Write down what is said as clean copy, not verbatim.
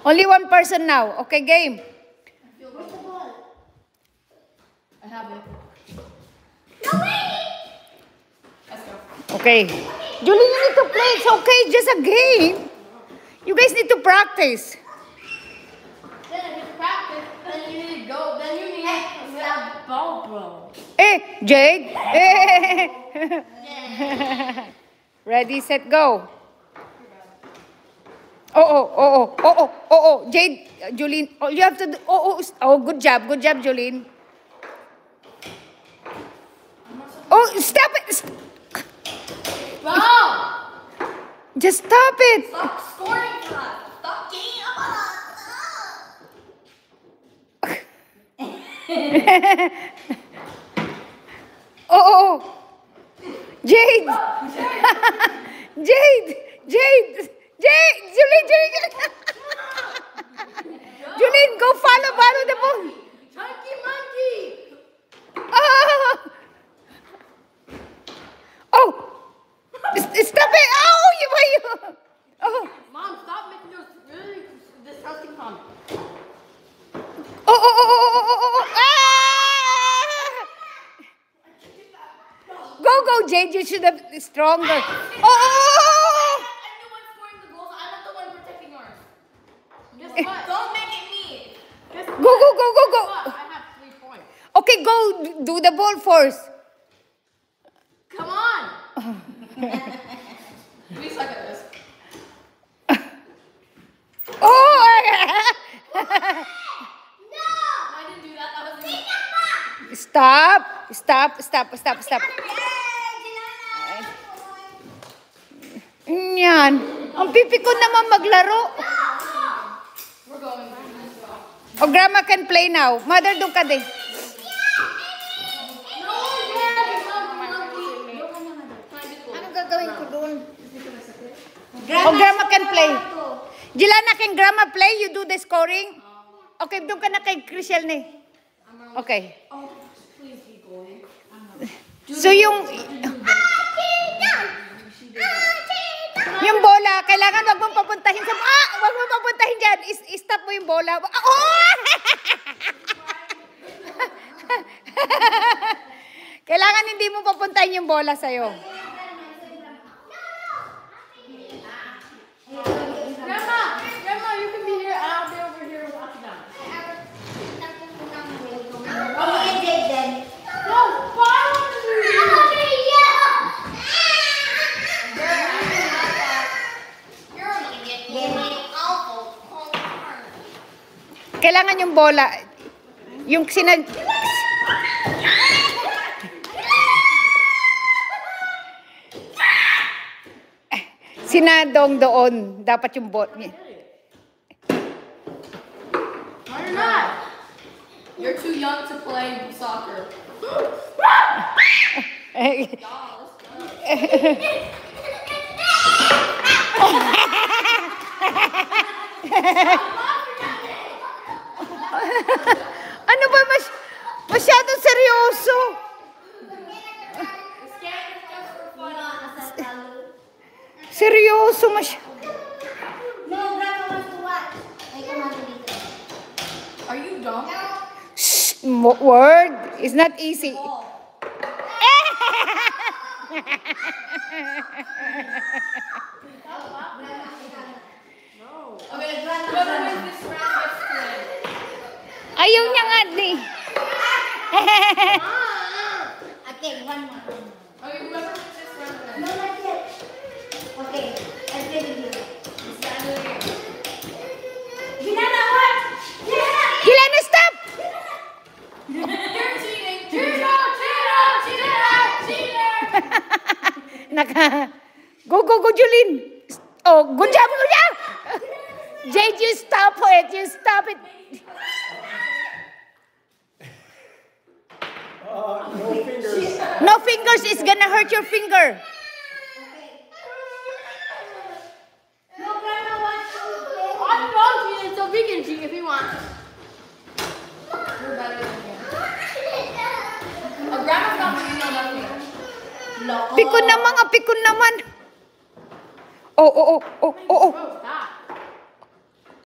Only one person now. Okay, game. Where's the ball? I have it. No way! Let's go. Okay. Julie, you need to play. It's okay. It's just a game. You guys need to practice. Then if it's practice, then you need to go. Then you need to have ball, bro. Jade. Ready, set, go. Jade, Julene. Oh, you have to do. Good job, Julene. Oh, stop it. Bro! Just stop it. Stop scoring for us. Stop getting up on us. Jade. Jade, Julene. Julene, go follow the ball. Chunky monkey! Stop it. Mom, stop making those really disgusting comments. Go, Jade. You should have stronger. I'm the one scoring the goals. I'm not the one protecting ours. Guess what? Don't make it me. Guess what? Go. I have 3 points. Okay, go do the ball first. Come on. We suck at this. No! I didn't do that. That was me. Stop. Yan. Ang pipi ko naman maglaro. We're going. O, Grandma can play now. Mother, doon ka din. Ano gagawin ko doon? O, Grandma can play. Jilana, can Grandma play? You do the scoring? Okay, doon ka na kay Chriselle ni. Okay. Please keep going. So, yung bola, kailangan wag mong papuntahin sa... Wag mong papuntahin dyan. Stop mo yung bola. Kailangan hindi mo papuntahin yung bola sa'yo. Grandma, you can be here. I'll be over here watching them. No, Kailangan yung bola. Yung sinadong doon. Dapat yung bola. No, you're not. You're too young to play soccer. Ano ba masyadong seryoso? Seryoso No, Grandma wants to watch. I come on dito. Are you dumb? Shh, word is not easy. Okay, whoever wins this round gets to win. Ayaw niya nga ni. Okay, one more. Okay, whoever wins this round wins. No, not yet. Okay, I'll play with you. It's the end of the game. Ginana, what? Ginana! Gilana, stop! You're cheating. Cheater! Go, Julene. Oh, good job. Jade, you stop it. No fingers. No fingers, it's gonna hurt your finger. No, Grandma wants to play. I'm not cheating, so we can cheat if you want. You're better than me. Grandma's not doing nothing. Pikon naman. Oh. Bro, stop.